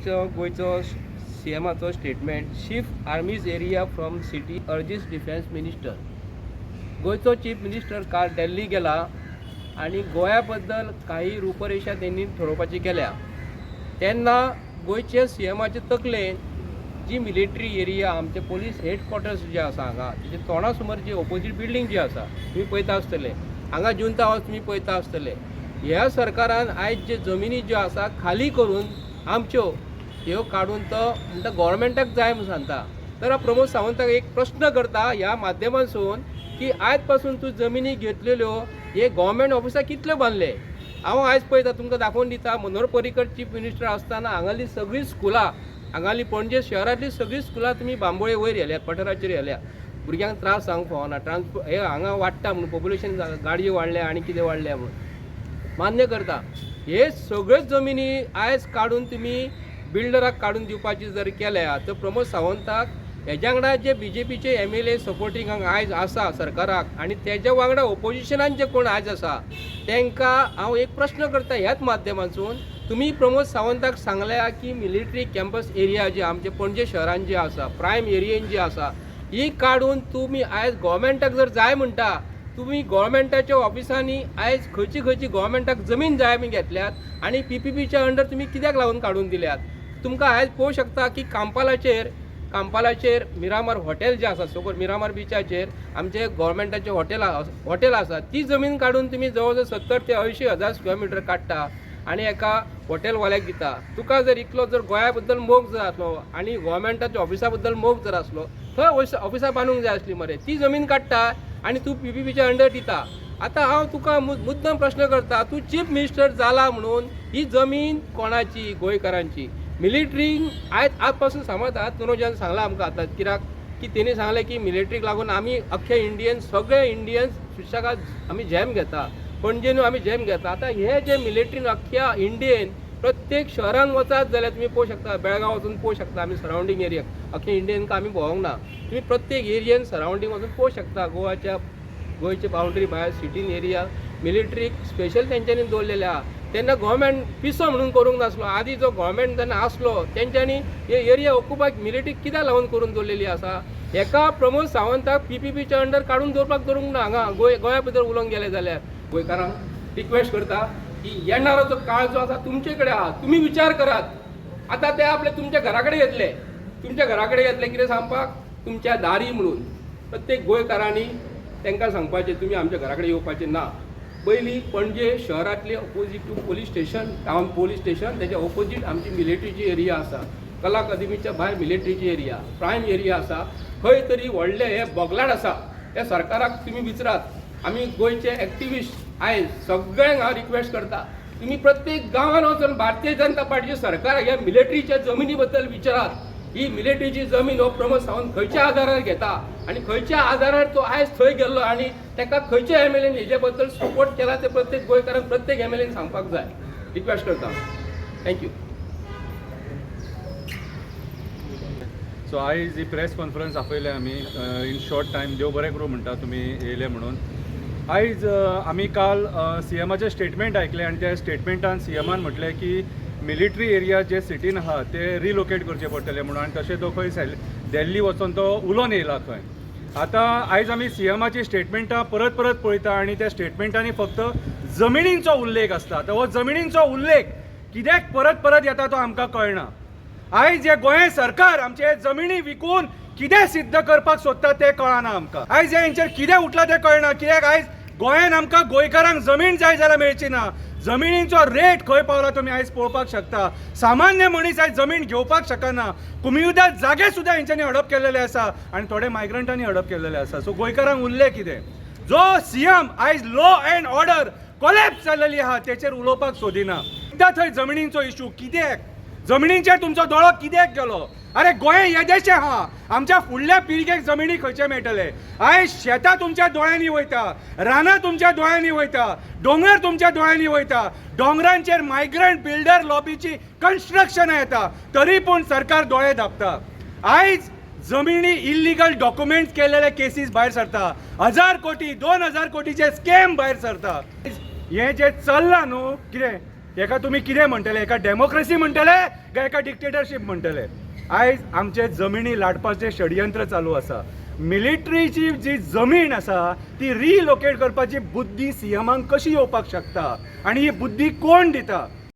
गोयचो सीएमाचो statement shift armies area from city urges defence minister. गोयचो chief minister काल दिल्ली गेला आणि गोंया बद्दल काही रूपरेषा त्यांनी ठरवपाची केल्या. तेन्ना गोयचे सीएमाचे तकलेन जी मिलिटरी एरिया आमचे पोलीस हेडक्वॉर्टर्स जे आसा हांगा तेजे तोंडा समोर जी ऑपोजीट बिल्डींग जी आसा तुम्ही पळयता आसतले, हांगा जुंता हाऊस तुम्ही पळयता आसतले. ह्या सरकारान आयज जे जमिनी ज्यो आसा खाली करून आमच्यो ह्यो काडून तो म्हणटा गव्हर्मेंटाक जाय म्हणून सांगता. तर प्रमोद सावंताक एक प्रश्न करता ह्या माध्यमांसून की आयज पासून तूं जमिनी घेतलेल्यो हे गव्हर्मेंट ऑफिसां कितले बांदले. हांव आयज पळयता तुमकां दाखोवन दिता. मनोहर पर्रीकर चीफ मिनिस्टर आसतना हांगाली सगळीं स्कुलां, हांगाली पणजे शहरांतली सगळीं स्कुलां तुमी बांबोळे वयर व्हेल्यात, पठाराचेर व्हेल्या. भुरग्यांक त्रास जावंक फावना. ट्रान्सपोर्ट हे हांगा वाडटा म्हणून पॉप्युलेशन गाडयो वाडल्या आनी कितें वाडल्या म्हणून मान्य करता. हे सगळ्यो जमिनी आयज काडून तुमी बिल्डराक काडून दिवपाची जर केल्या तर प्रमोद सावंताक हेज्या वांगडा जे बीजेपीचे MLA सपोर्टींग हांगा आयज आसा सरकाराक आनी तेज्या वांगडा ओपोजिशनान जे कोण आयज आसा तांकां हांव एक प्रश्न करता ह्याच माध्यमांतसून. तुम्ही प्रमोद सावंताक सांगल्या की मिलिटरी कॅम्पस एरिया जे आमचे पणजे शहरान जे आसा प्रायम एरियेन जी आसा ही काडून तुम्ही आयज गव्हर्मेंटाक जर जाय म्हणटा तुम्ही गव्हर्मेंटाच्या ऑफिसांनी आयज खंयची गव्हर्मेंटाक जमीन जाय बी घेतल्यात आनी PPPच्या अंडर तुम्ही कित्याक लावून काडून दिल्यात. तुमकां आयज पळोवंक शकता की कांपालाचेर मिरामार हॉटेल जे आसा सकयल मिरामार बिचाचेर आमचे गव्हर्मेंटाचे हॉटेल आसा ती जमीन काडून तुम्ही जवळ 70 ते 80 हजार स्क्वेअर मिटर काडटा आनी एका हॉटेलवाल्याक दिता. तुका जर इतलो जर गोंया बद्दल मोग जर आसलो आनी गव्हर्मेंटाच्या ऑफिसा बद्दल मोग जर आसलो थंय ऑफिसां बांदूंक जाय आसली मरे. ती जमीन काडटा आनी तूं PPPच्या अंडर दिता. आतां हांव तुका मुद्दम प्रश्न करता, तूं चीफ मिनिस्टर जाला म्हणून ही जमीन कोणाची? गोंयकारांची. मिलिटरीन आज पासून समज आज तनुजान सांगला आमकां आतां कित्याक की तेणी सांगलें की मिलिटरीक लागून आमी अख्खे इंडियन सगळे इंडियन्स सुशेगाद आमी जॅम घेता, पणजेनू आमी जॅम घेता. आतां हे जे मिलिटरीन अख्ख्या इंडियेन प्रत्येक शहरान वचात जाल्यार तुम्ही पळोवंक शकता. बेळगांव वचून पळोवंक शकता आमी सरावंडींग एरियाक अख्खे इंडियन आमी भोंवंक ना. तुम्ही प्रत्येक एरियेन सरावंडींग वचून पळोवंक शकता. गोंयचे बाउंड्री भायर सिटीन एरिया मिलिटरीक स्पेशल तेंच्यांनी दवरलेले आहा. तेन्ना गव्हर्मेंट पिसो म्हणून करूंक नासलो. आदी जो गव्हर्मेंट जेन्ना आसलो तेंच्यांनी हे एरिया ऑक्युपाय मिलिटरीक कित्याक लावून करून दवरलेली आसा. एका प्रमोद सावंताक PPPच्या अंडर काडून दवरपाक दवरूंक ना. हांगा गोंया भितर उलोवंक गेले जाल्यार गोंयकारांक रिक्वेस्ट करता की येणारो जो काळ जो आसा तुमचे कडेन आहा, तुम्ही विचार करात. आतां ते आपले तुमच्या घरा कडेन येतले, तुमच्या घरा कडेन येतले कितें सांगपाक तुमच्या दारी म्हणून. प्रत्येक गोंयकारांनी तांकां सांगपाचें तुमी आमच्या घरा कडेन येवपाचें ना. पयलीं पणजे शहरांतले opposite to police station town police station तेच्या ऑपोजीट आमची मिलिटरीची एरिया आसा. कला अकादेमीच्या भायर मिलिटरीची एरिया प्रायम एरिया आसा. खंय तरी व्हडले हे बोगलाड आसा त्या सरकाराक तुमी विचारात. आमी गोंयचे एक्टिविस्ट आयज सगळ्यांक हांव रिक्वेस्ट करता तुमी प्रत्येक गांवांत वचून भारतीय जनता पार्टीचे सरकार ह्या मिलिटरीच्या जमिनी बद्दल विचारात. ही मिलिटरीची जमीन हो प्रमोद सावंत खंयच्या आधारार घेता आनी खंयच्या आधारार तो आयज थंय गेल्लो आनी ताका खंयच्या MLAन हेजे बद्दल सपोर्ट केला ते प्रत्येक गोंयकारांक प्रत्येक MLAन सांगपाक जाय. रिक्वेस्ट करता. थँक्यू. सो आयज ही प्रेस कॉन्फरन्स आपयल्या आमी इन शॉर्ट टायम. देव बरें करूं म्हणटा तुमी येयले म्हणून. आयज आमी काल CMाचें स्टेटमेंट आयकलें आनी त्या स्टेटमेंटान CMान म्हटलें की मिलिटरी एरिया जे सिटीन आहा ते रिलोकेट करचे पडटले म्हणून आनी तशें तो खंय दिल्ली वचून तो उलोवन येयला थंय. आतां आयज आमी CMाची स्टेटमेंटां परत पळयता आनी त्या स्टेटमेंटांनी फक्त जमिनींचो उल्लेख आसता. तो हो जमिनींचो उल्लेख कित्याक परत येता तो आमकां कळना. आयज हे गोंय सरकार आमचे जमिनी विकून कितें सिद्ध करपाक सोदता तें कळना आमकां. आयज हेंचेर कितें उठला तें कळना. कित्याक आयज गोंयान आमकां गोंयकारांक जमीन जाय जाल्यार मेळची ना. जमिनींचो रेट खंय पावला तुमी आयज पळोवपाक शकता. सामान्य मनीस आयज जमीन घेवपाक शकना. कुमिवदाद जागे सुद्दां हेंच्यांनी हडप केलेले आसा आनी थोडे मायग्रंटांनी हडप केलेले आसा. सो गोंयकारांक उरलें कितें? जो CM आयज लॉ अँड ऑर्डर कोलॅप्स जाल्लेली आहा तेचेर उलोवपाक सोदिना. एकदां थंय जमिनींचो इशू कित्याक? जमिनींचेर तुमचो दोळो कित्याक गेलो? अरे गोंय येदेशें आहा. आमच्या फुडल्या पिळगेक जमिनी खंयचे मेळटले? आयज शेतां तुमच्या दोळ्यांनी वयता, रानां तुमच्या दोळ्यांनी वयता, दोंगर तुमच्या दोळ्यांनी वयता. दोंगरांचेर मायग्रंट बिल्डर लॉबीची कन्स्ट्रक्शनां येता तरी पूण सरकार दोळे धांपता. आयज जमिनी इल्लिगल डॉक्युमेंट्स केलेले केसीस भायर सरता. 1000 कोटी 2000 कोटीचे स्कॅम भायर सरता. हे जे चल्लां न्हू कितें हेका तुमी कितें म्हणटले, एका डेमोक्रेसी म्हणटले काय एका डिक्टेटरशीप म्हणटले? आयज आमचे जमिनी लाटपाचें षडयंत्र चालू आसा. मिलिटरीची जी जमीन आसा ती रिलोकेट करपाची बुद्धी सीएमांक कशी येवपाक शकता, आनी ही बुद्धी कोण दिता?